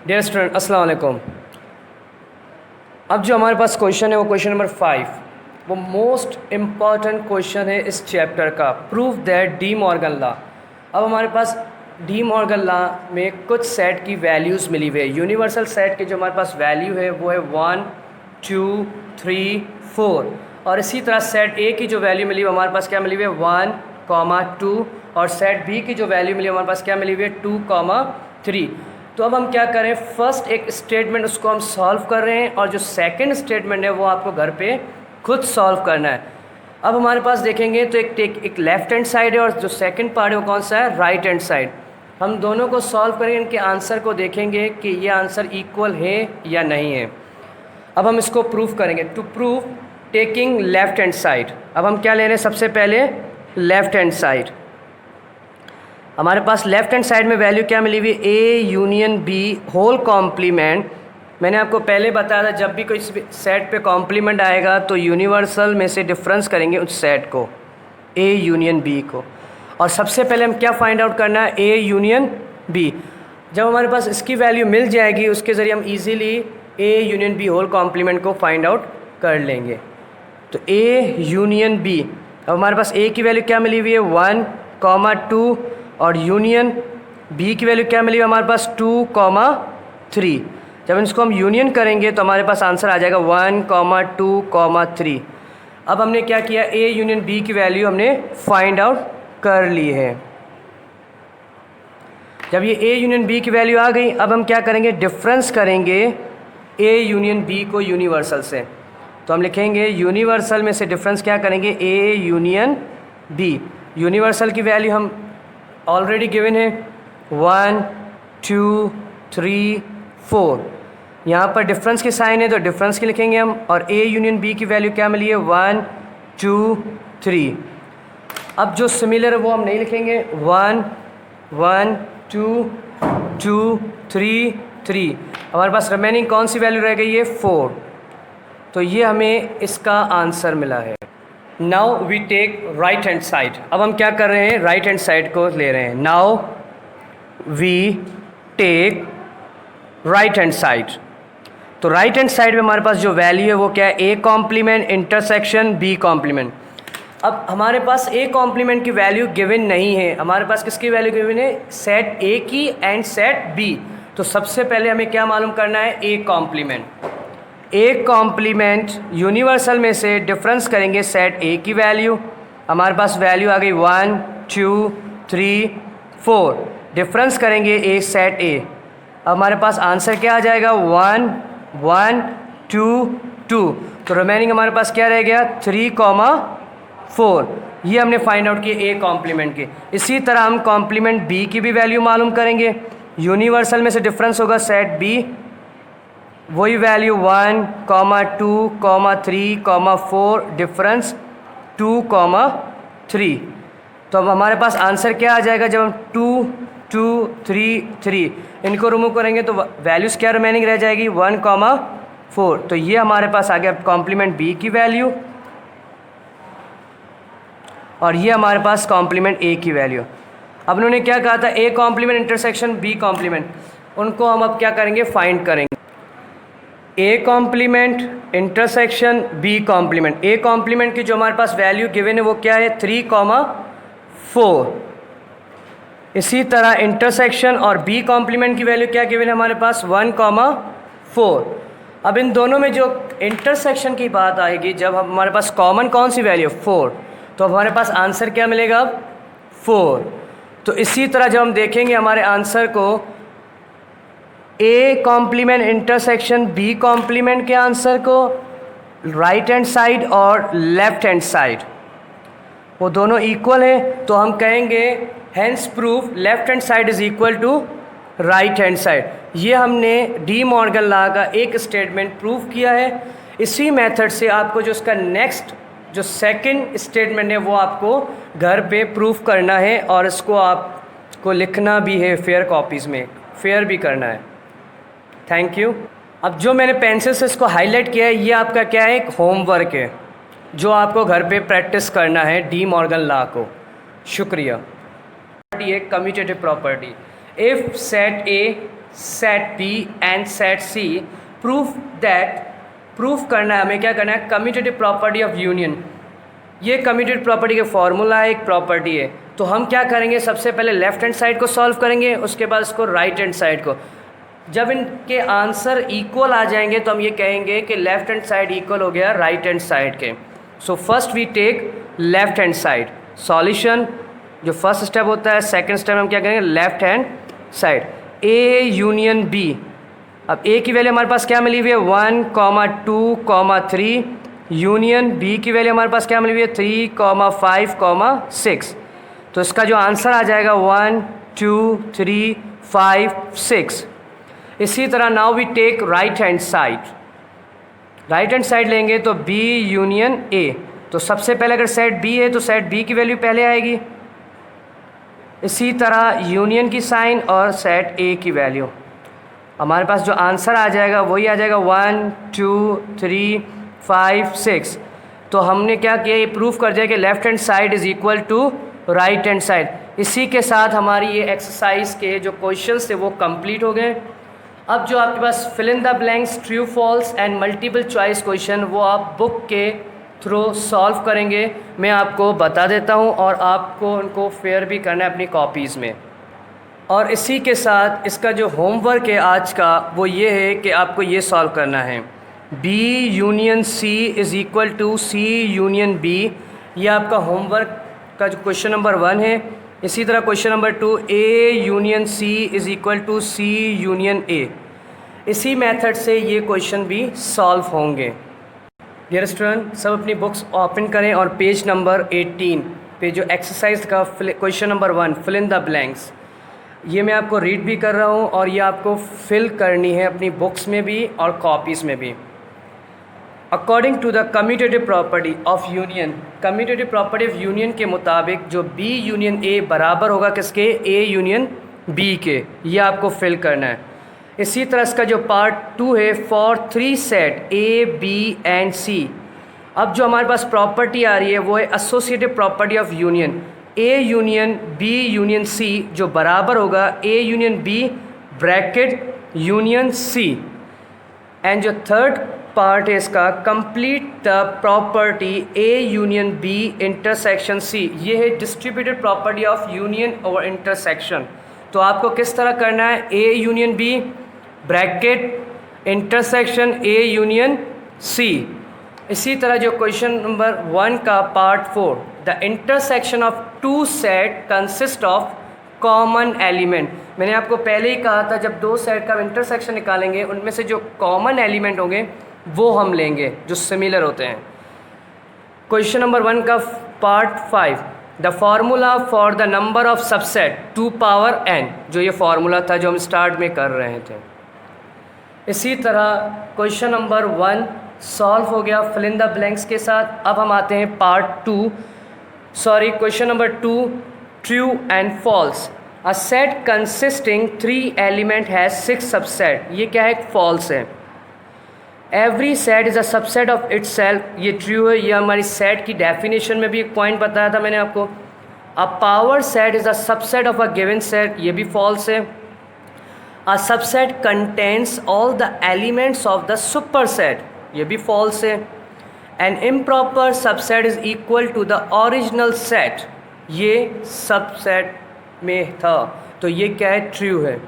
Dear student अस्सलाम वालेकुम। अब जो हमारे पास क्वेश्चन है वो क्वेश्चन नंबर 5, वो मोस्ट इम्पॉर्टेंट क्वेश्चन है इस चैप्टर का। Prove that De Morgan law. अब हमारे पास डी मॉर्गन लॉ में कुछ सेट की वैल्यूज़ मिली हुई है। यूनिवर्सल सेट के जो हमारे पास वैल्यू है वो है 1 2 3 4, और इसी तरह सेट ए की जो वैल्यू मिली हुई हमारे पास क्या मिली हुई है 1, 2, और सेट बी की जो वैल्यू मिली हमारे पास क्या मिली हुई है 2, 3। तो अब हम क्या करें, फर्स्ट एक स्टेटमेंट उसको हम सॉल्व कर रहे हैं और जो सेकंड स्टेटमेंट है वो आपको घर पे खुद सॉल्व करना है। अब हमारे पास देखेंगे तो एक लेफ्ट हैंड साइड है और जो सेकंड पार्ट है वो कौन सा है, राइट हैंड साइड। हम दोनों को सॉल्व करेंगे, इनके आंसर को देखेंगे कि ये आंसर इक्वल है या नहीं है। अब हम इसको प्रूव करेंगे। To prove taking left hand side, अब हम क्या ले रहे हैं, सबसे पहले लेफ्ट हैंड साइड। हमारे पास लेफ्ट हैंड साइड में वैल्यू क्या मिली हुई है, A union B whole complement. मैंने आपको पहले बताया था जब भी कोई सेट पे कॉम्प्लीमेंट आएगा तो यूनिवर्सल में से डिफरेंस करेंगे उस सेट को, ए यूनियन बी को। और सबसे पहले हम क्या फाइंड आउट करना है, ए यूनियन बी। जब हमारे पास इसकी वैल्यू मिल जाएगी उसके ज़रिए हम easily A union B whole complement को फाइंड आउट कर लेंगे। तो ए यूनियन बी, अब हमारे पास ए की वैल्यू क्या मिली हुई है 1, 2, और यूनियन बी की वैल्यू क्या मिली है हमारे पास 2, 3। जब इसको हम यूनियन करेंगे तो हमारे पास आंसर आ जाएगा 1, 2, 3। अब हमने क्या किया, ए यूनियन बी की वैल्यू हमने फाइंड आउट कर ली है। जब ये ए यूनियन बी की वैल्यू आ गई, अब हम क्या करेंगे, डिफरेंस करेंगे ए यूनियन बी को यूनिवर्सल से। तो हम लिखेंगे यूनिवर्सल में से डिफरेंस क्या करेंगे, ए यूनियन बी। यूनिवर्सल की वैल्यू हम ऑलरेडी गिवन है 1, 2, 3, 4। यहाँ पर डिफरेंस के साइन है तो डिफरेंस के लिखेंगे हम, और ए यूनियन बी की वैल्यू क्या मिली है 1, 2, 3। अब जो सिमिलर है वो हम नहीं लिखेंगे, 1, 1, 2, 2, 3, 3। हमारे पास रिमेनिंग कौन सी वैल्यू रह गई है 4। तो ये हमें इसका आंसर मिला है। Now we take right hand side. अब हम क्या कर रहे हैं, राइट हैंड साइड को ले रहे हैं। Now we take right hand side. तो राइट हैंड साइड में हमारे पास जो वैल्यू है वो क्या है, A complement intersection B complement. अब हमारे पास ए कॉम्प्लीमेंट की वैल्यू गिवन नहीं है, हमारे पास किसकी वैल्यू गिवन है, सेट ए की एंड सेट बी। तो सबसे पहले हमें क्या मालूम करना है, A complement. A complement universal में से डिफरेंस करेंगे सेट ए की वैल्यू। हमारे पास वैल्यू आ गई 1, 2, 3, 4। डिफरेंस करेंगे ए सेट ए, अब हमारे पास आंसर क्या आ जाएगा 1, 1, 2, 2। तो रिमेनिंग हमारे पास क्या रह गया 3, 4। ये हमने फाइंड आउट किया ए कॉम्प्लीमेंट के। इसी तरह हम कॉम्प्लीमेंट बी की भी वैल्यू मालूम करेंगे। यूनिवर्सल में से डिफरेंस होगा सेट बी, वही वैल्यू 1, 2, 3, 4, डिफरेंस 2, 3। तो अब हमारे पास आंसर क्या आ जाएगा, जब हम 2, 2, 3, 3 इनको रिमूव करेंगे तो वैल्यूज़ क्या रिमेनिंग रह जाएगी 1, 4। तो ये हमारे पास आ गया कॉम्प्लीमेंट बी की वैल्यू, और ये हमारे पास कॉम्प्लीमेंट ए की वैल्यू। अब उन्होंने क्या कहा था, A complement intersection B complement, उनको हम अब क्या करेंगे, फाइंड करेंगे। A complement intersection B complement. A complement की जो हमारे पास वैल्यू गिवन है वो क्या है 3, 4। इसी तरह इंटरसेक्शन और बी कॉम्प्लीमेंट की वैल्यू क्या गिवन है हमारे पास 1, 4। अब इन दोनों में जो इंटरसेक्शन की बात आएगी, जब हमारे पास कॉमन कौन सी वैल्यू 4, तो हमारे पास आंसर क्या मिलेगा अब 4। तो इसी तरह जब हम देखेंगे हमारे आंसर को, A complement intersection B complement के आंसर को, राइट हैंड साइड और लेफ्ट हैंड साइड वो दोनों इक्वल है, तो हम कहेंगे hence proof left hand side is equal to right hand side. ये हमने डी मॉर्गन लॉ का एक स्टेटमेंट प्रूव किया है। इसी मेथड से आपको जो उसका नेक्स्ट जो सेकंड स्टेटमेंट है वो आपको घर पे प्रूफ करना है, और इसको आपको लिखना भी है फेयर कॉपीज़ में, फेयर भी करना है। Thank you. अब जो मैंने पेंसिल से इसको हाईलाइट किया है, ये आपका क्या है, एक होमवर्क है जो आपको घर पे प्रैक्टिस करना है डी मॉर्गन लॉ को। शुक्रिया। एक commutative property, if set A set B and set C, proof करना है हमें, क्या करना है, कम्यूटेटिव प्रॉपर्टी ऑफ यूनियन। ये कम्यूटेटिव प्रॉपर्टी का फॉर्मूला है, एक प्रॉपर्टी है। तो हम क्या करेंगे, सबसे पहले लेफ्ट हैंड साइड को सॉल्व करेंगे, उसके बाद इसको राइट हैंड साइड को। जब इनके आंसर इक्वल आ जाएंगे तो हम ये कहेंगे कि लेफ्ट हैंड साइड इक्वल हो गया राइट हैंड साइड के। So first we take left hand side solution, जो फर्स्ट स्टेप होता है। सेकंड स्टेप हम क्या करेंगे, left hand side, A union B. अब ए की वैल्यू हमारे पास क्या मिली हुई है, 1, 2, 3, यूनियन बी की वैल्यू हमारे पास क्या मिली हुई है, 3, 5, 6। तो इसका जो आंसर आ जाएगा 1, 2, 3, 5, 6। इसी तरह now we take right hand side, right hand side लेंगे तो बी यूनियन ए। तो सबसे पहले अगर सेट बी है तो सेट बी की वैल्यू पहले आएगी, इसी तरह यूनियन की साइन और सेट ए की वैल्यू। हमारे पास जो आंसर आ जाएगा वही आ जाएगा 1, 2, 3, 5, 6। तो हमने क्या किया, ये प्रूफ कर दिया कि left hand side is equal to right hand side. इसी के साथ हमारी ये एक्सरसाइज के जो क्वेश्चंस थे वो कंप्लीट हो गए। अब जो आपके पास fill in the blanks, true false and multiple choice question, वो आप बुक के थ्रू सॉल्व करेंगे। मैं आपको बता देता हूँ और आपको उनको फेयर भी करना है अपनी कॉपीज़ में। और इसी के साथ इसका जो होमवर्क है आज का वो ये है कि आपको ये सॉल्व करना है, B union C is equal to C union B. ये आपका होमवर्क का जो क्वेश्चन नंबर 1 है। इसी तरह question number 2, A union C is equal to C union A. इसी मेथड से ये क्वेश्चन भी सॉल्व होंगे। डियर स्टूडेंट, सब अपनी बुक्स ओपन करें और पेज नंबर 18 पे जो एक्सरसाइज का question number 1 fill in the blanks, ये मैं आपको रीड भी कर रहा हूँ और ये आपको फिल करनी है अपनी बुक्स में भी और कॉपीज़ में भी। According to the commutative property of union, commutative property of union के मुताबिक जो बी यूनियन ए बराबर होगा किसके, ए यूनियन बी के। ये आपको फिल करना है। इसी तरह इसका जो पार्ट 2 है, for 3 set A B and C. अब जो हमारे पास प्रॉपर्टी आ रही है वो है associative property of union, A union B union C, जो बराबर होगा A union B bracket union C. And जो थर्ड पार्ट है इसका, complete the property A union B intersection C. ये है डिस्ट्रीब्यूटेड प्रॉपर्टी ऑफ यूनियन और इंटरसेक्शन। तो आपको किस तरह करना है, A union B bracket intersection A union C. इसी तरह जो क्वेश्चन नंबर 1 का part 4, the intersection of 2 set consist of common element. मैंने आपको पहले ही कहा था जब 2 सेट का इंटरसेक्शन निकालेंगे उनमें से जो कॉमन एलिमेंट होंगे वो हम लेंगे जो सिमिलर होते हैं। क्वेश्चन नंबर 1 का part 5, the formula for the number of subset 2 power n, जो ये फार्मूला था जो हम स्टार्ट में कर रहे थे। इसी तरह क्वेश्चन नंबर 1 सॉल्व हो गया फिल इन द ब्लैंक्स के साथ। अब हम आते हैं part 2, question number 2, true and false. A set consisting 3 element has 6 subset. ये क्या है, फॉल्स है। Every set is a subset of itself, ये ट्रू है। ये हमारी सेट की डेफिनेशन में भी एक पॉइंट बताया था मैंने आपको। A power set is a subset of a given set, ये भी फॉल्स है। A subset contains all the elements of the super set, ये भी फॉल्स है। An improper subset is equal to the original set, ये subset में था, तो ये क्या है, ट्रू है।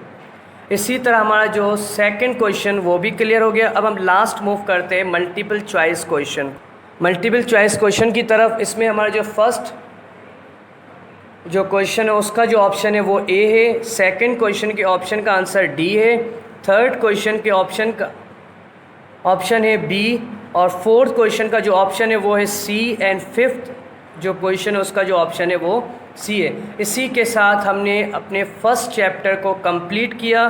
इसी तरह हमारा जो सेकंड क्वेश्चन वो भी क्लियर हो गया। अब हम लास्ट मूव करते हैं multiple choice question, multiple choice question की तरफ। इसमें हमारा जो फर्स्ट जो क्वेश्चन है उसका जो ऑप्शन है वो ए है, सेकंड क्वेश्चन के ऑप्शन का आंसर डी है, थर्ड क्वेश्चन के ऑप्शन का ऑप्शन है बी, और फोर्थ क्वेश्चन का जो ऑप्शन है वो है सी, एंड फिफ्थ जो क्वेश्चन है उसका जो ऑप्शन है वो सी है। इसी के साथ हमने अपने फर्स्ट चैप्टर को कंप्लीट किया।